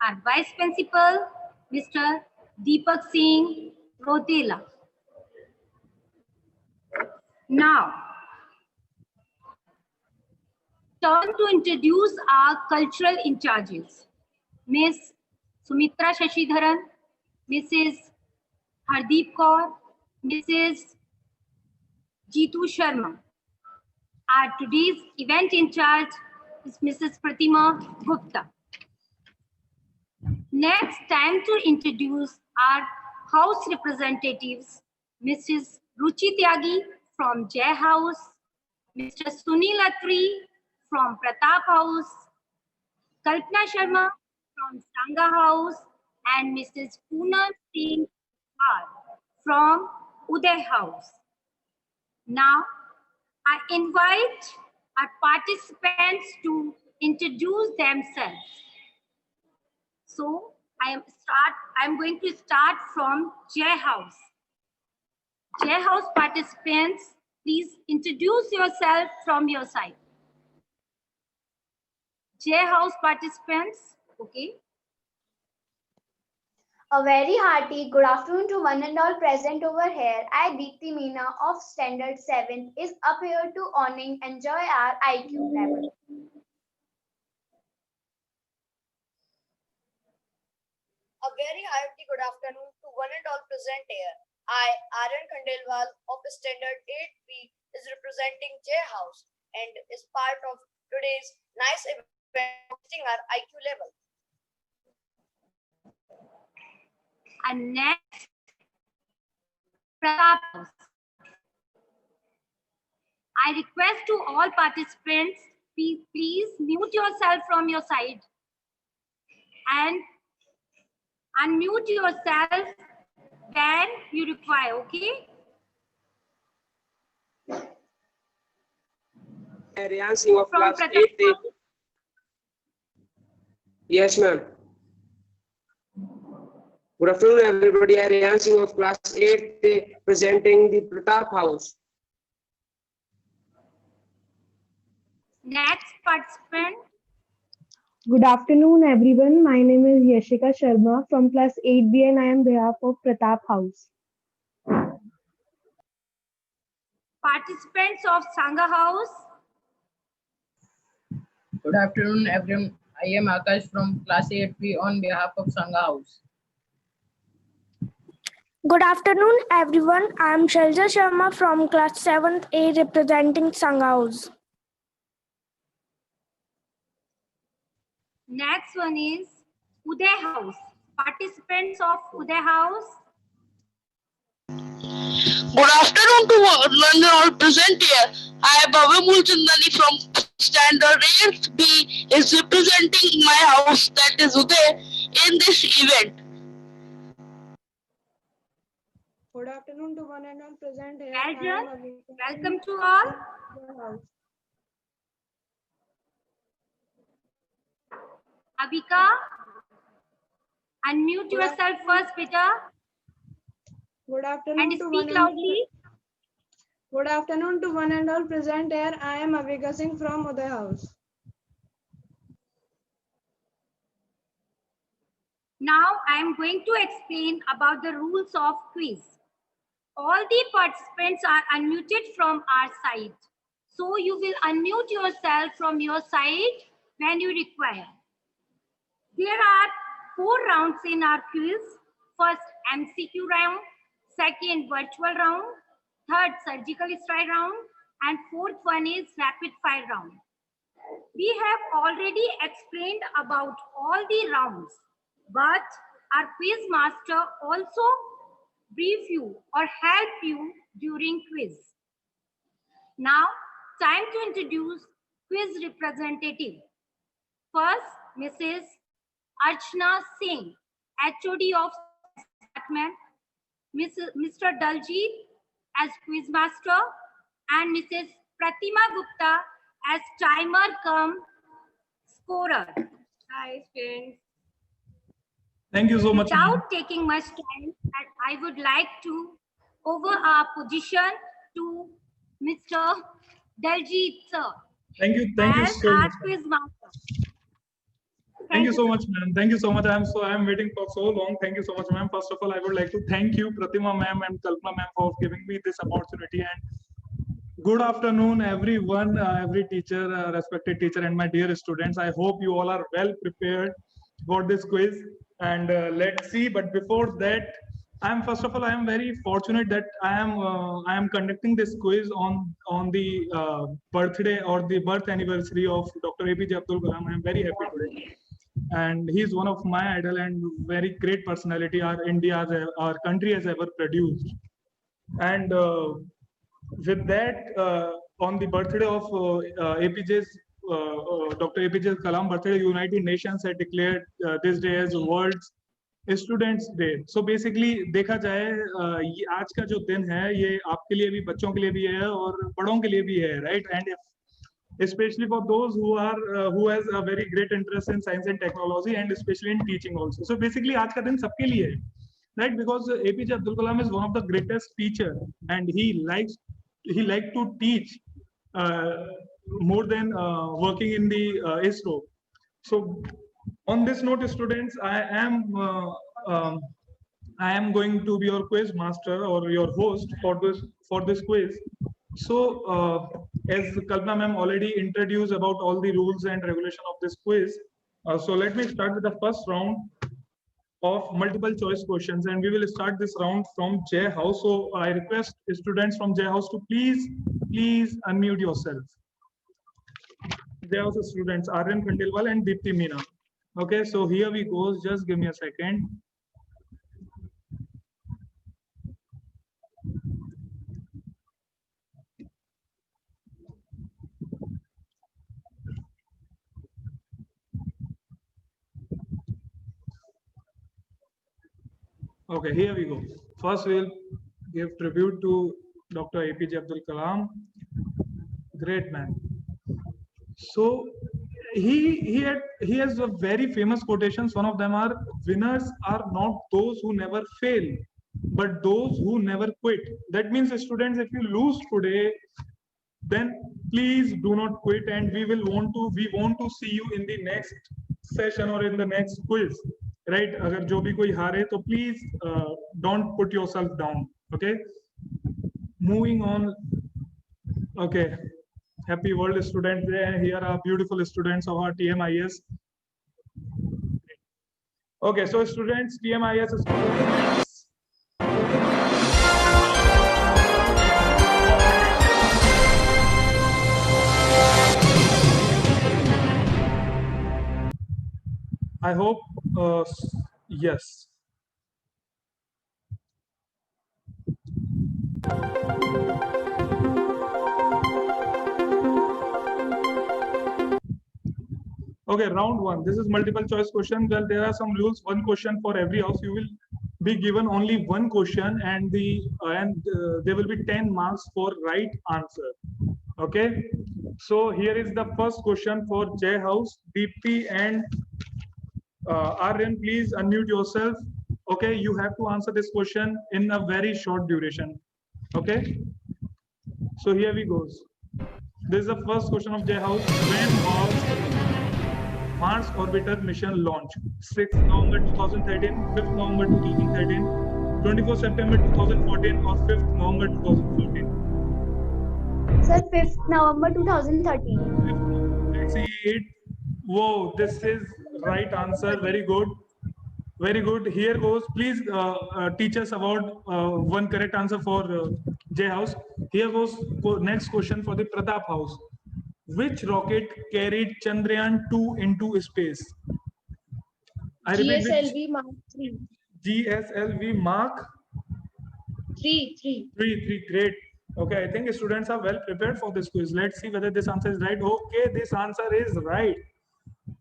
Our Vice Principal, Mr. Deepak Singh Rotela. Now, turn to introduce our cultural in charges. Ms. Sumitra Shashidharan, Mrs. Hardeep Kaur, Mrs. Jeetu Sharma. Our today's event in charge is Mrs. Pratima Gupta. Next, time to introduce our house representatives, Mrs. Ruchi Tyagi from Jai House, Mr. Sunil Atri from Pratap House, Kalpana Sharma from Sangha House, and Mrs. Poonam Singh from Uday House. Now, I invite our participants to introduce themselves. So, I'm going to start from Jai House. Jai House participants, please introduce yourself from your side. Jai House participants, okay. A very hearty good afternoon to one and all present over here. I, Deepti Meena of Standard 7, is up here to honoring enjoy our IQ level. A very hearty good afternoon to one and all present here. I, Aryan Khandelwal of Standard 8B, is representing J House and is part of today's nice event boosting our IQ level. And next, Pratap House. I request to all participants, please mute yourself from your side and unmute yourself when you require, okay? Aryan Singh of From class Pratap 8A. House. Yes, ma'am. Good afternoon, everybody. Aryan Singh of class 8A presenting the Pratap House. Next participant. Good afternoon, everyone. My name is Yashika Sharma from class 8B and I am behalf of Pratap House. Participants of Sangha House. Good afternoon, everyone. I am Akash from class 8B on behalf of Sangha House. Good afternoon, everyone. I am Shalja Sharma from class 7th A representing Sangha House. Next one is Uday House. Participants of Uday House. Good afternoon to one and all present here. I, Bhavya Mulchandani from Standard 8B, is representing my house, that is Uday, in this event. Good afternoon to one and all present here. Welcome to all. Abhika, unmute yourself first, Peter. Good afternoon And to speak loudly. Good afternoon to one and all present here. I am Avika Singh from Uday House. Now I am going to explain about the rules of quiz. All the participants are unmuted from our side. So you will unmute yourself from your side when you require. There are 4 rounds in our quiz. First, MCQ round. Second, virtual round. Third, surgical strike round. And fourth one is rapid fire round. We have already explained about all the rounds, but our quiz master also brief you or help you during quiz. Now, time to introduce quiz representative. First, Mrs. Archana Singh, HOD of department, Mr. Daljit as quiz master, and Mrs. Pratima Gupta as timer cum scorer. Hi, friends. Thank you so much. Without taking much time, I would like to over our position to Mr. Daljit sir. Thank you so much. Quiz master. Thank you so much, ma'am. Thank you so much. I'm waiting for so long. Thank you so much, ma'am. First of all, I would like to thank you, Pratima ma'am and Kalpana ma'am, for giving me this opportunity. And good afternoon, everyone, every teacher, respected teacher, and my dear students. I hope you all are well prepared for this quiz. And let's see. But before that, first of all, I am very fortunate that I am conducting this quiz on the birthday or the birth anniversary of Dr. APJ Abdul Kalam. I am very happy today. And he's one of my idol and very great personality our country has ever produced. And with that, on the birthday of Dr. APJ Kalam birthday, United Nations had declared this day as World's Students Day. So basically देखा जाए ये आज का जो दिन है ये आपके लिए भी, बच्चों के लिए भी है और बड़ों के लिए भी है, right? And especially for those who has a very great interest in science and technology and especially in teaching also. So basically आज का दिन सबके लिए है, right? Because APJ Abdul Kalam is one of the greatest teacher and he liked to teach more than working in the ISRO. So on this note, students, I am going to be your quiz master or your host for this quiz. So as Kalpana ma'am already introduced about all the rules and regulation of this quiz, so let me start with the first round of multiple choice questions, and we will start this round from J House. So I request students from J House to please unmute yourself. J House students Aryan Khandelwal and Deepti Meena. Okay, so here we go. Just give me a second. Okay, here we go. First, we'll give tribute to Dr. APJ Abdul Kalam. Great man. So he has a very famous quotations. One of them are, winners are not those who never fail, but those who never quit. That means, students, if you lose today, then please do not quit, and we want to see you in the next session or in the next quiz, right? Agar jo bhi koi haare, to please don't put yourself down. Okay, moving on. Okay, happy World Student Day, and here are beautiful students of our TMIS. Okay, so students, TMIS students. I hope, yes. Okay, round one. This is multiple choice question. Well, there are some rules. One question for every house. You will be given only one question, and there will be 10 marks for right answer. Okay. So here is the first question for J House. Deepti and Aryan, please unmute yourself. Okay, you have to answer this question in a very short duration. Okay. So here we go. This is the first question of J House. When was Mars Orbiter mission launch? 6th November 2013, 5th November 2013, 24th September 2014, or 5th November 2014? Sir, 5th November 2013. Let's see it. Whoa, this is right answer. Very good. Very good. Here goes. Please teach us about one correct answer for J House. Here goes next question for the Pratap House. Which rocket carried Chandrayaan-2 into space? I repeat, GSLV Mark 3. GSLV Mark 3. Great. Okay, I think students are well prepared for this quiz. Let's see whether this answer is right. Okay, this answer is right.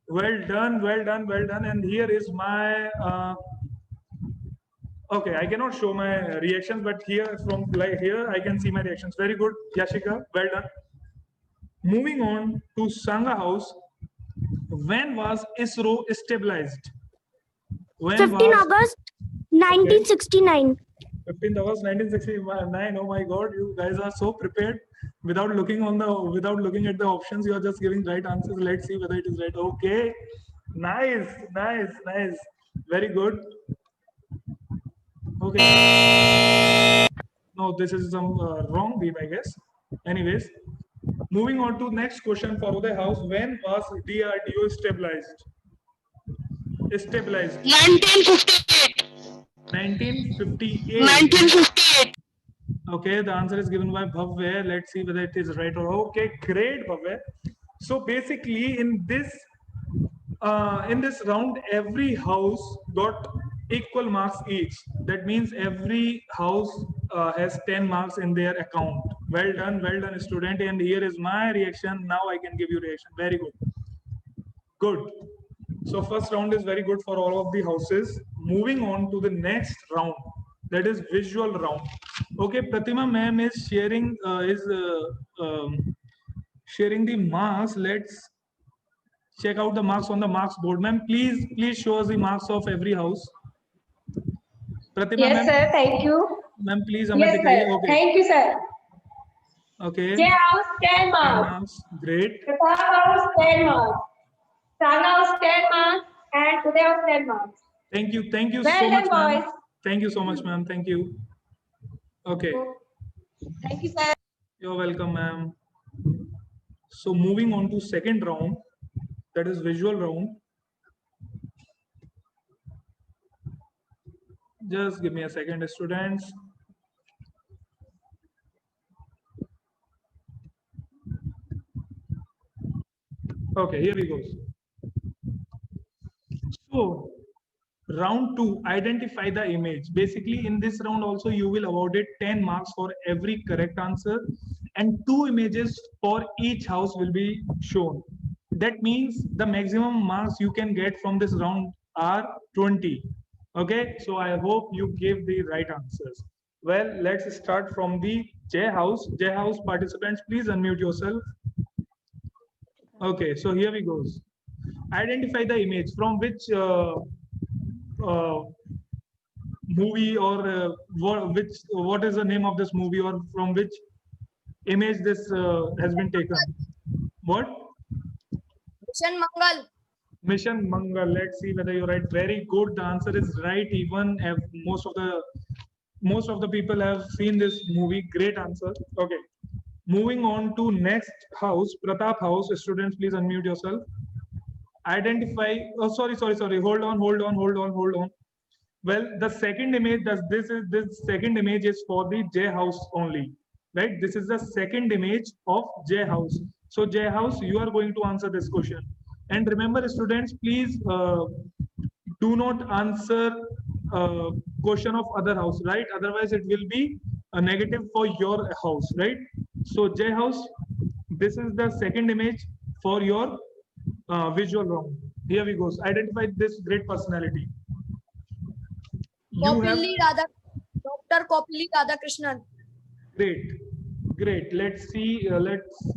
Well done. And here is my okay, I cannot show my reactions, but here I can see my reactions. Very good, Yashika, well done. Moving on to Sangha House. When was ISRO stabilized? 15 August 1969. 15th August 1969. Oh my God, you guys are so prepared. Without looking at the options, you are just giving right answers. Let's see whether it is right. Okay, Nice, nice, nice. Very good. Okay. No, this is some wrong beam, I guess. Anyways, moving on to next question for Uday House. When was DRDO stabilized? Stabilized. 1958. 1958. 1958. Okay, the answer is given by Bhavya. Let's see whether it is right or wrong. Okay, great, Bhavya. So basically, in this round, every house got equal marks each. That means every house has 10 marks in their account. Well done, student. And here is my reaction. Now I can give you reaction. Very good. Good. So first round is very good for all of the houses. Moving on to the next round, that is visual round. Okay, Pratima ma'am is sharing sharing the marks. Let's check out the marks on the marks board. Ma'am, please show us the marks of every house. Pratima Yes, ma'am. sir. Thank you. Ma'am, please. Yes, sir. Okay. Thank you, sir. Okay. J House 10 marks. Marks. Great. Pratap House 10 marks. Sanga House 10 marks. And Uday House 10 marks. Thank you. Thank you Well so done, much, ma'am. boys. Thank you so much, ma'am. Thank you. Okay. Thank you, sir. You're welcome, ma'am. So moving on to second round, that is visual round. Just give me a second, students. Okay, here we go. So round 2, identify the image. Basically, in this round also you will awarded 10 marks for every correct answer, and 2 images for each house will be shown. That means the maximum marks you can get from this round are 20. Okay, so I hope you gave the right answers. Well, let's start from the J House. J House participants, please unmute yourself. Okay, so here we go. Identify the image from which movie or what is the name of this movie, or from which image this has been taken. What? Mission Mangal. Mission Mangal. Let's see whether you're right. Very good. The answer is right. Even most of the people have seen this movie. Great answer. Okay. Moving on to next house, Pratap House. Students, please unmute yourself. Identify. Oh, sorry. Hold on. Well, the second image, this second image is for the J House only, right? This is the second image of J House. So J House, you are going to answer this question. And remember, students, please do not answer question of other house, right? Otherwise, it will be a negative for your house, right? So J House, this is the second image for your visual round. Here we go. Identify this great personality. Dr. Kopili Radhakrishnan. Great. Let's see. Let's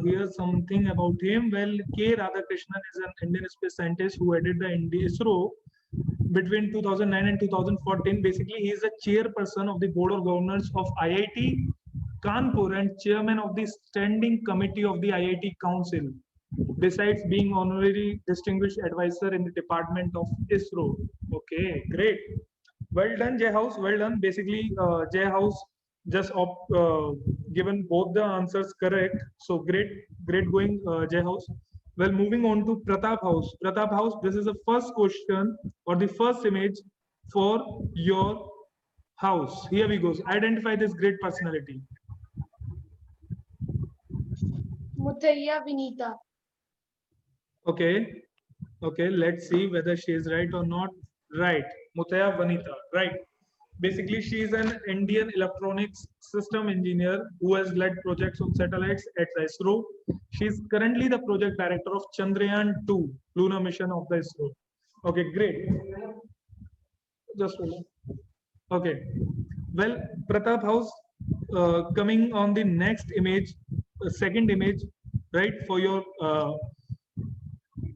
hear something about him. Well, K. Radhakrishnan is an Indian space scientist who headed the ISRO between 2009 and 2014. Basically, he is the chairperson of the board of governors of IIT Kanpur and chairman of the standing committee of the IIT Council. Besides being honorary distinguished advisor in the department of ISRO. Okay, great. Well done, J House. Well done. Basically, J House just given both the answers correct. So great going, J House. Well, moving on to Pratap House. Pratap House, this is the first question or the first image for your house. Here we go. Identify this great personality. Muthaiya Vinita. Okay, let's see whether she is right or not. Right, Muthaiya Vanita, right. Basically, she is an Indian electronics system engineer who has led projects on satellites at ISRO. She is currently the project director of Chandrayaan-2 lunar mission of the ISRO. Okay, great. Just hold on. Okay. Well, Pratap House, coming on the next image, second image, right, for your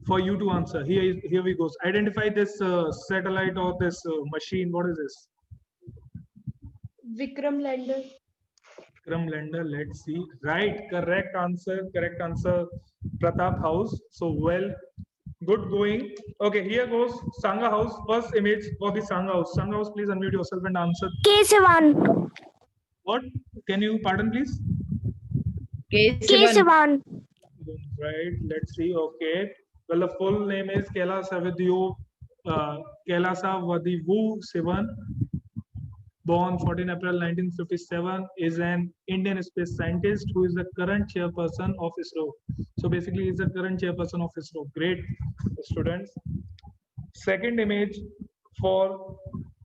for you to answer. Here we go. Identify this satellite or this machine. What is this? Vikram lander. Vikram lander. Let's see. Right. Correct answer. Pratap House. So well Good going. Okay, here goes Sangha House. First image of the Sangha House. Sangha House, please unmute yourself and answer. K7. What? Can you pardon, please? K7. Right. Let's see. Okay. Well, the full name is Kailasa Vadivu Sivan. Born 14 April 1957, is an Indian space scientist who is the current chairperson of ISRO. So basically, he's the current chairperson of ISRO. Great, students. Second image for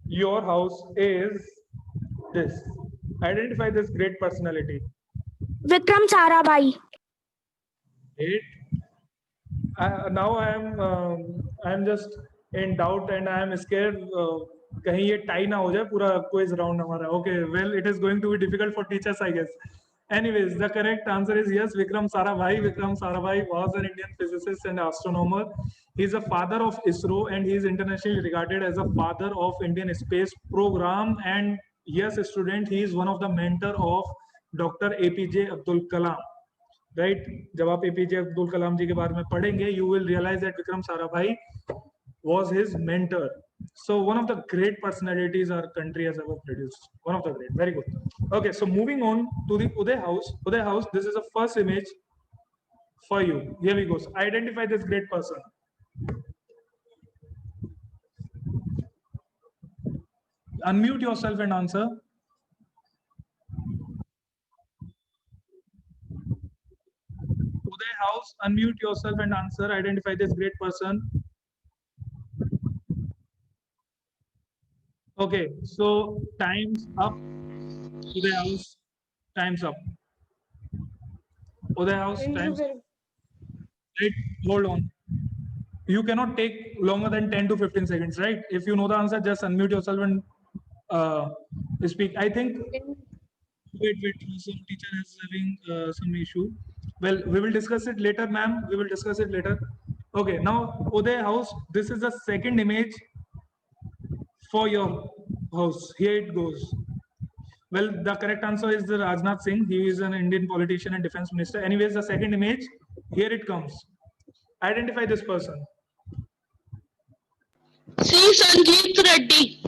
your house is this. Identify this great personality. Vikram Sarabhai. Great. Now I am just in doubt and I am scared. कहीं ये tie ना हो जाए पूरा quiz round हमारा. Okay, well, it is going to be difficult for teachers, I guess. Anyways, the correct answer is yes, Vikram Sarabhai. Vikram Sarabhai was an Indian physicist and astronomer. He is a father of ISRO and he is internationally regarded as a father of Indian space program. And yes, student, he is one of the mentor of Dr. APJ Abdul Kalam. Right? जब आप APJ Abdul Kalam जी के बारे में पढ़ेंगे, you will realize that Vikram Sarabhai was his mentor. So one of the great personalities our country has ever produced. One of the great. Very good. Okay, so moving on to the Uday House. Uday House, this is the first image for you. Here we go. So identify this great person. Unmute yourself and answer. Uday House, unmute yourself and answer. Identify this great person. Okay, so time's up. Uday House, time's up. Uday House, time's up. Wait, hold on. You cannot take longer than 10 to 15 seconds, right? If you know the answer, just unmute yourself and speak. I think. Wait. Some teacher is having some issue. Well, we will discuss it later, ma'am. We will discuss it later. Okay, now Uday House. This is the second image for your house. Here it goes. Well, the correct answer is the Rajnath Singh. He is an Indian politician and defense minister. Anyways, the second image, here it comes. Identify this person. C. Sanjeev Reddy.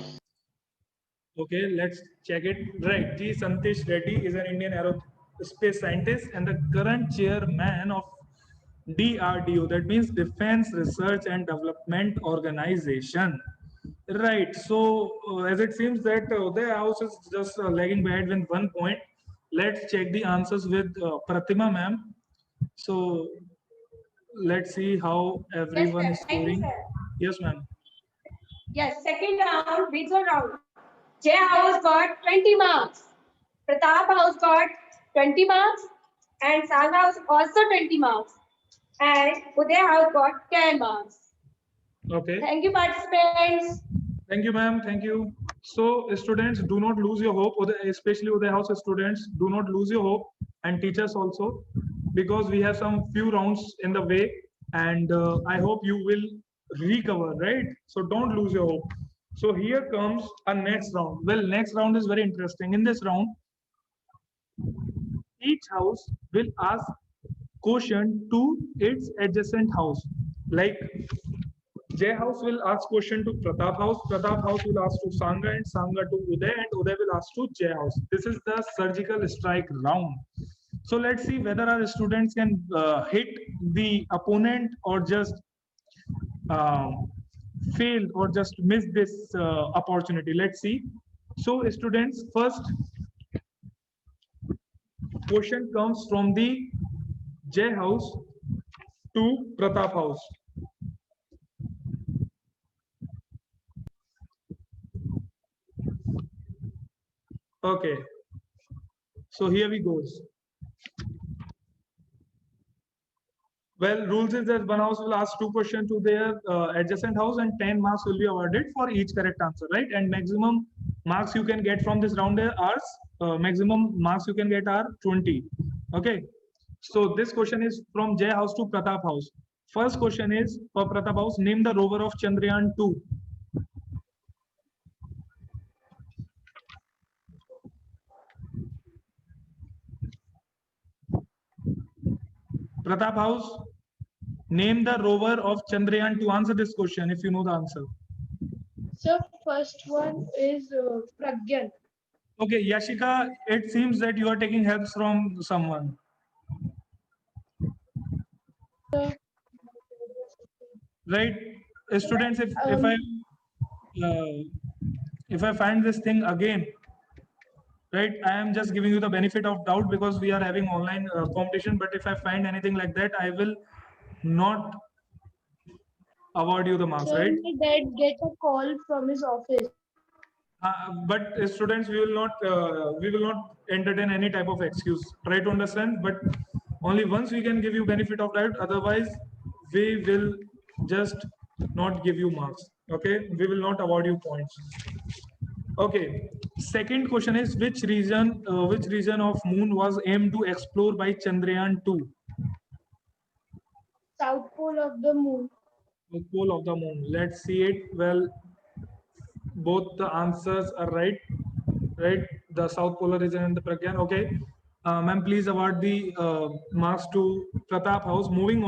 Okay, let's check it. Right, G. Santish Reddy is an Indian aerospace scientist and the current chairman of DRDO. That means Defense Research and Development Organization. Right. So as it seems that Uday House is just lagging behind with 1 point. Let's check the answers with Pratima ma'am. So let's see how everyone is scoring. Yes, ma'am. Yes, second round, visual round. J House got 20 marks. Pratap House got 20 marks. And Sangha House also 20 marks. And Uday House got 10 marks. Okay. Thank you, participants. Thank you, ma'am. Thank you. So students, do not lose your hope, especially Uday House students, do not lose your hope, and teachers also, because we have some few rounds in the way, and I hope you will recover, right? So don't lose your hope. So here comes a next round. Well, next round is very interesting. In this round, each house will ask question to its adjacent house. Like J House will ask question to Pratap House House will ask to Sangha, and Sangha to Uday, and Uday will ask to J House. This is the surgical strike round. So let's see whether our students can hit the opponent or just fail or just miss this opportunity. Let's see. So students, first question comes from the J House to Pratap House. Okay, so here we goes. Well, rules is that one house will ask 2 questions to their adjacent house and 10 marks will be awarded for each correct answer, right? And maximum marks you can get from this round are maximum marks you can get are 20. Okay, so this question is from J House to Pratap House. First question is for Pratap House. Name the rover of Chandrayaan 2. Pratap House, Name the rover of Chandrayaan 2. Answer this question if you know the answer. So first one is Pragyan. Okay, Yashika, it seems that you are taking help from someone. Right? Students, if I find this thing again, right, I am just giving you the benefit of doubt because we are having online competition. But if I find anything like that, I will not award you the marks, So right? my dad get a call from his office. But students, we will not entertain any type of excuse. Try to understand, but only once we can give you benefit of doubt. Otherwise, we will just not give you marks. Okay, we will not award you points. Okay. Second question is which region of moon was aimed to explore by Chandrayaan 2? South pole of the moon. The pole of the moon. Let's see it. Well, both the answers are right. Right, the south polar region and the Pragyan. Okay, ma'am, please award the marks to Pratap House. Moving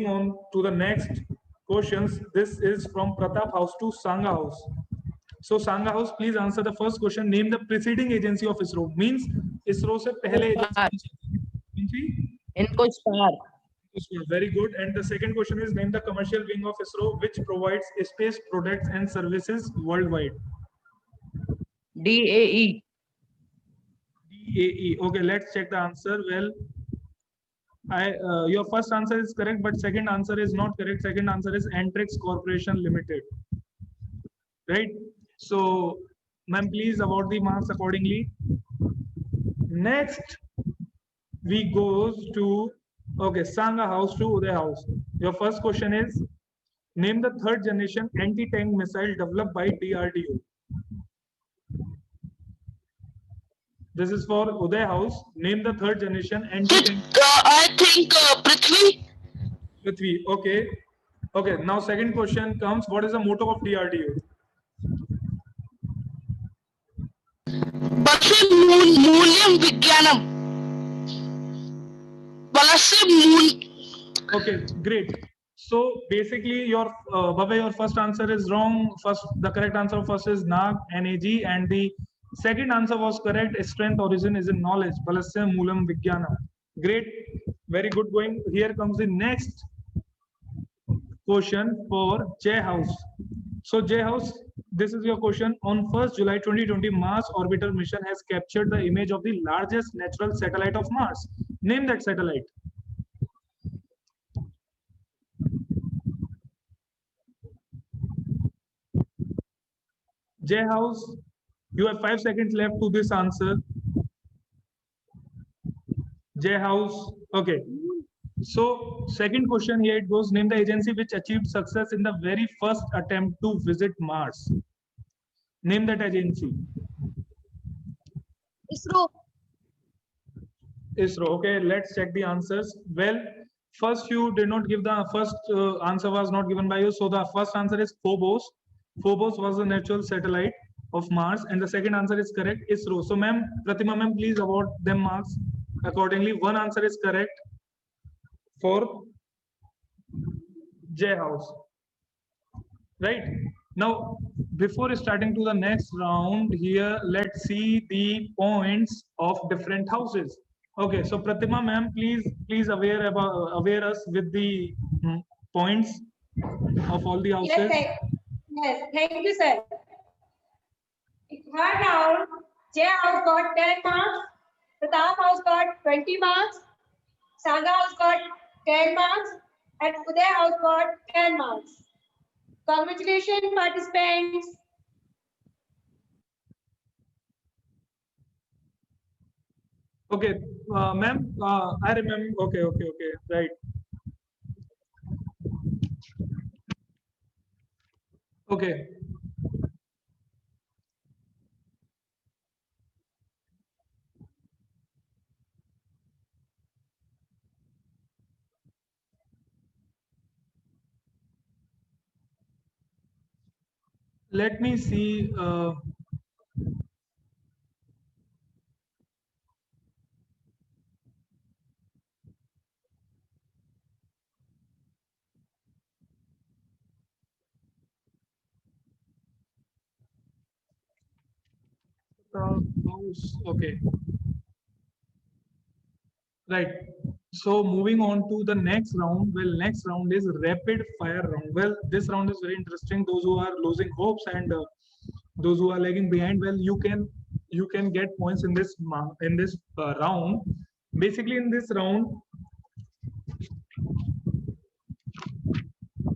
on to the next questions. This is from Pratap House to Sangha House. So Sangha House, please answer the first question. Name the preceding agency of ISRO. Means ISRO se pehle agency. इनको star. Very good. And the second question is name the commercial wing of ISRO which provides space products and services worldwide. DAE. DAE. Okay, let's check the answer. Well, your first answer is correct, but second answer is not correct. Second answer is Antrix Corporation Limited. Right? So, ma'am, please award the marks accordingly. Next, we goes to, okay, Sangha House to Uday House. Your first question is, name the third generation anti-tank missile developed by DRDO. This is for Uday House. Name the third generation anti-tank. I think Prithvi. Prithvi, okay. Okay, now second question comes, what is the motto of DRDO? Balase Moolyam Vigyanam. Balase Moon. Okay, great. So basically, your Bhavya, your first answer is wrong. The correct answer first is NAG, NAG, and the second answer was correct. Strength origin is in knowledge. Balasya Moolam Vigyana. Great, very good going. Here comes the next question for J House. So J House, this is your question. On 1st July 2020, Mars Orbiter mission has captured the image of the largest natural satellite of Mars. Name that satellite. J House, you have 5 seconds left to this answer. J House, okay. So second question here it goes, name the agency which achieved success in the very first attempt to visit Mars. Name that agency. ISRO. ISRO, okay, let's check the answers. Well, first you did not give the first answer was not given by you. So the first answer is Phobos. Phobos was the natural satellite of Mars, and the second answer is correct, ISRO. So ma'am, Pratima ma'am, please award them marks accordingly. One answer is correct for J House. Right? Now, before starting to the next round here, let's see the points of different houses. Okay, so Pratima ma'am, please aware us with the points of all the houses. Yes, thank you, sir. In third round, J House got 10 marks, Pratap House got 20 marks, Sangha House got 10 marks, and Uday House got 10 marks. Congratulations, participants. Okay, ma'am, I remember. Okay, right. Okay. Let me see. House. Okay. Right. So moving on to the next round. Well, next round is rapid fire round. Well, this round is very interesting. Those who are losing hopes and those who are lagging behind, well, you can get points in this round. Basically, in this round,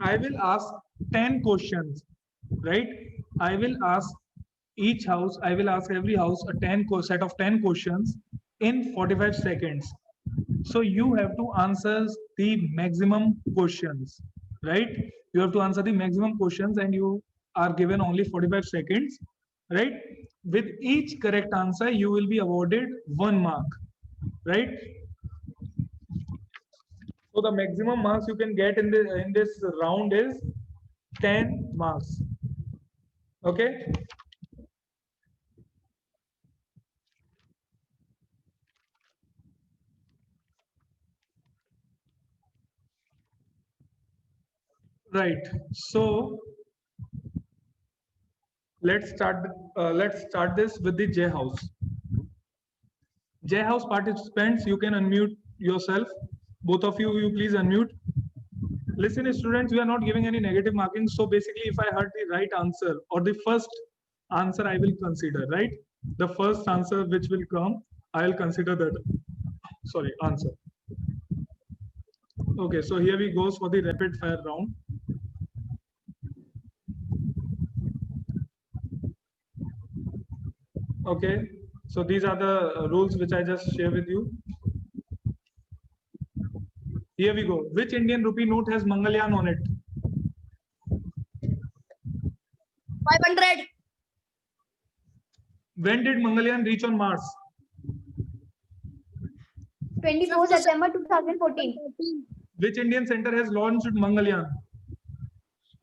I will ask 10 questions. Right? I will ask each house. I will ask every house a set of 10 questions in 45 seconds. So you have to answer the maximum questions, right? You have to answer the maximum questions and you are given only 45 seconds, right? With each correct answer, you will be awarded 1 mark, right? So the maximum marks you can get in this round is 10 marks. Okay? Right. So let's start this with the J house. J house participants, you can unmute yourself. Both of you please unmute. Listen, students, we are not giving any negative marking. So basically, if I heard the right answer or the first answer, I will consider, right? The first answer which will come, I will consider that. Sorry, answer. Okay, so here we goes for the rapid fire round. Okay, so these are the rules which I just share with you. Here we go. Which Indian rupee note has Mangalyaan on it? 500. When did Mangalyaan reach on Mars? 24 September 2014. Which Indian center has launched Mangalyaan?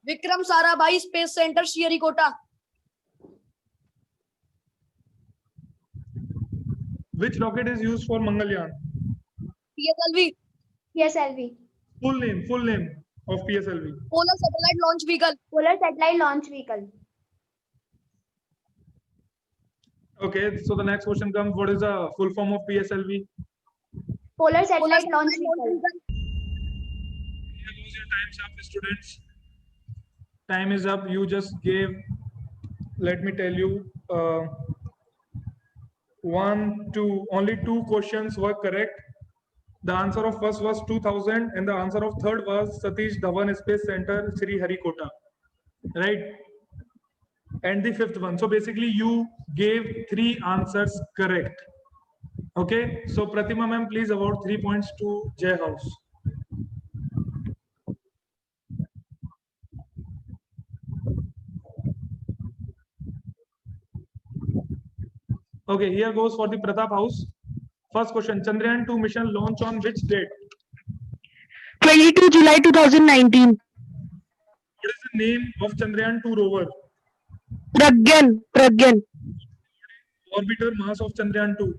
Vikram Sarabhai Space Center, Sriharikota. Which rocket is used for Mangalyaan? PSLV. PSLV. Full name of PSLV. Polar Satellite Launch Vehicle. Polar Satellite Launch Vehicle. Okay, so the next question comes, what is the full form of PSLV? Polar Satellite Launch Vehicle. Here goes your time's up, students. Time is up. You just gave, let me tell you, only 2 questions were correct. The answer of first was 2000 and the answer of third was Satish Dhawan Space Center, Sriharikota, right? And the fifth one. So basically you gave 3 answers correct. Okay, so Pratima ma'am, please award 3 points to J House. Okay, here goes for the Pratap House. First question, Chandrayaan 2 mission launch on which date? 22 July 2019. What is the name of Chandrayaan 2 rover? Pragyan. Orbiter mass of Chandrayaan 2?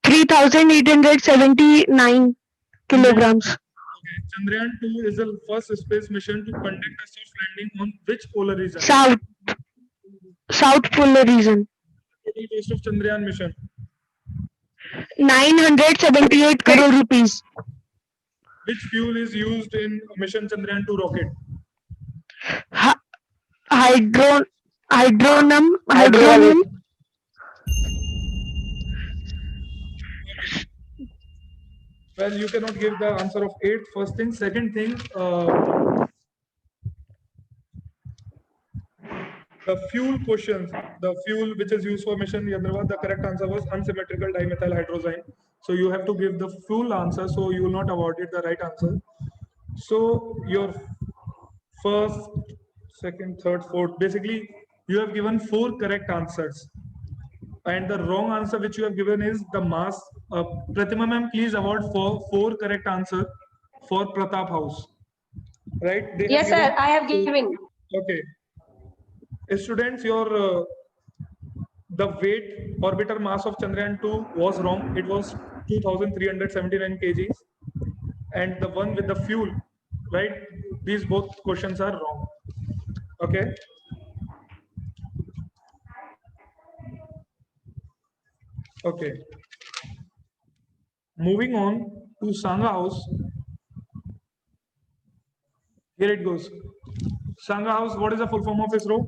3,879 kilograms. Okay, Chandrayaan 2 is the first space mission to conduct a soft landing on which polar region? South polar region. Total cost of Chandrayaan mission? 978 crore rupees. Which fuel is used in mission Chandrayaan 2 rocket? Hydronium. Well, you cannot give the answer of 8. First thing. Second thing, the fuel questions, the fuel which is used for mission Chandrayaan, the correct answer was unsymmetrical dimethyl hydrazine. So you have to give the full answer, so you will not award it the right answer. So your first, second, third, fourth, basically you have given 4 correct answers. And the wrong answer which you have given is the mass. Pratima ma'am, please award 4 correct answer for Pratap House. Right? Yes, sir. I have given. Okay. Students, your the weight orbiter mass of Chandrayaan 2 was wrong. It was 2,379 kgs. And the one with the fuel, right? These both questions are wrong. Okay. Okay. Moving on to Sangha House. Here it goes. Sangha House, what is the full form of ISRO?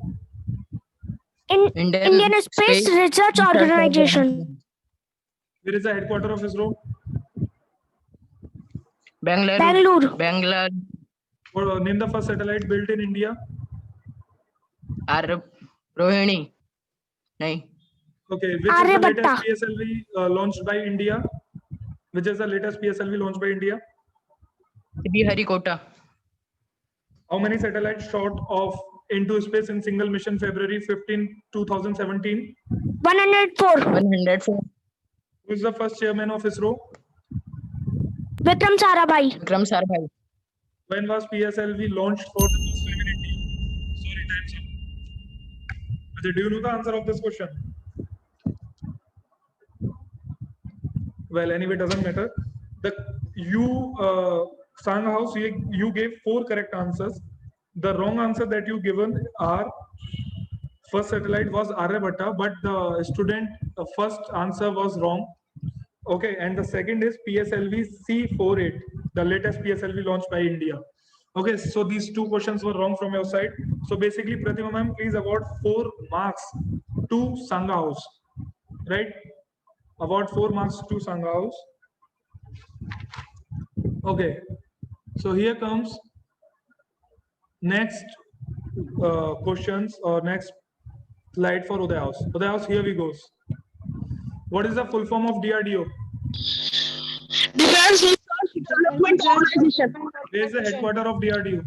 Indian Space Research Organization. Where is the headquarters of ISRO? Bangalore. Bangalore. Or name the first satellite built in India. Rohini. Nahi. Okay, which is the latest Aryabhatta. PSLV launched by India? Which is the latest PSLV launched by India? Sriharikota. How many satellites shot off into space in single mission February 15, 2017? 104. 104. Who is the first chairman of ISRO? Vikram Sarabhai. Vikram Sarabhai. When was PSLV launched for the first time in India? Sorry, time's up. Ajay, do you know the answer of this question? Well, anyway, doesn't matter. Sangha House, you gave 4 correct answers. The wrong answer that you given are first satellite was Aryabhatta, but the student first answer was wrong. Okay, and the second is PSLV C48, the latest PSLV launched by India. Okay, so these 2 questions were wrong from your side. So basically, Pratima ma'am, please award 4 marks to Sangha House, right? Award 4 marks to Sangha House. Okay, so here comes next questions or next slide for Uday House. Uday House, here we goes. What is the full form of DRDO? Defense Research Development Organization. Where is the headquarters of DRDO?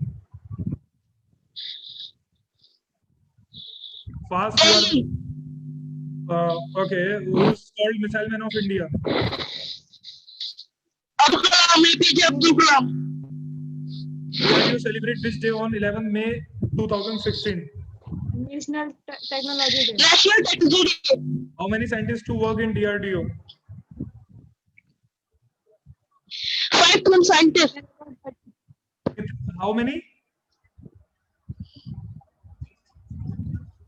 Fast, you are. Okay, who's called Missile Man of India? Abdul Kalam, APJ Abdul Kalam. DRDO celebrate which day on 11 May 2016? National Technology Day. National Technology Day. How many scientists to work in DRDO? 5 scientists. How many?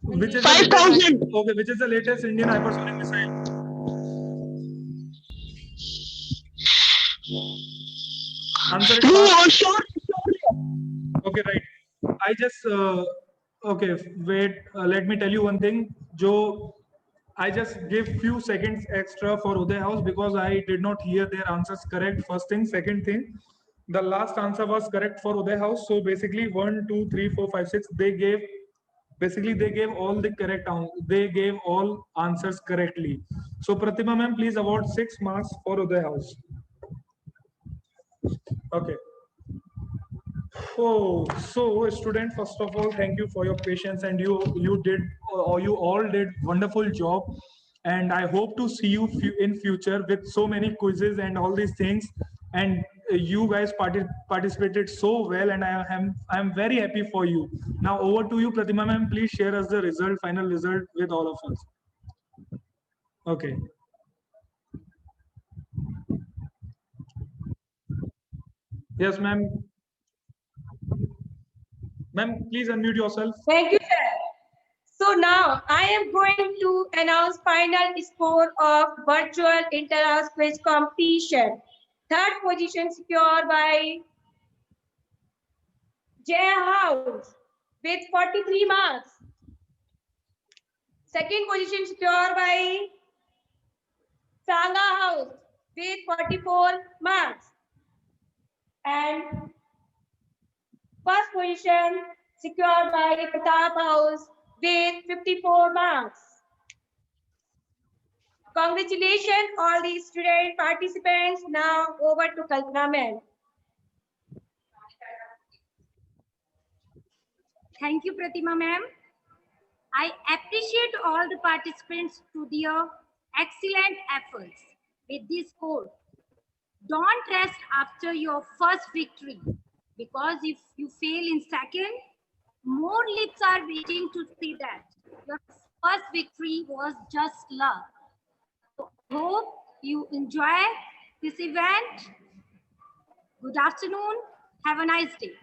Which is 5,000. Okay, which is the latest Indian hypersonic missile? Answer it fast. Sure. Okay, right. I just okay. Wait. Let me tell you one thing. I just give few seconds extra for Uday House because I did not hear their answers correct. First thing. Second thing, the last answer was correct for Uday House. So basically, 1, 2, 3, 4, 5, 6. They gave all the correct. They gave all answers correctly. So Pratima ma'am, please award 6 marks for Uday House. Okay. Oh, so student, first of all, thank you for your patience, and you all did wonderful job, and I hope to see you in future with so many quizzes and all these things, and you guys participated so well, and I am very happy for you. Now over to you, Pratima ma'am. Please share us the final result with all of us. Okay. Yes, ma'am. Ma'am, please unmute yourself. Thank you, sir. So now I am going to announce final score of virtual inter-house quiz competition. Third position secured by Jay House with 43 marks. Second position secured by Sangha House with 44 marks. And first position secured by Pratap House with 54 marks. Congratulations all the student participants. Now over to Kalpana ma'am. Thank you, Pratima ma'am. I appreciate all the participants to their excellent efforts with this score. Don't rest after your first victory, because if you fail in second, more lips are waiting to see that your first victory was just luck. So hope you enjoy this event. Good afternoon. Have a nice day.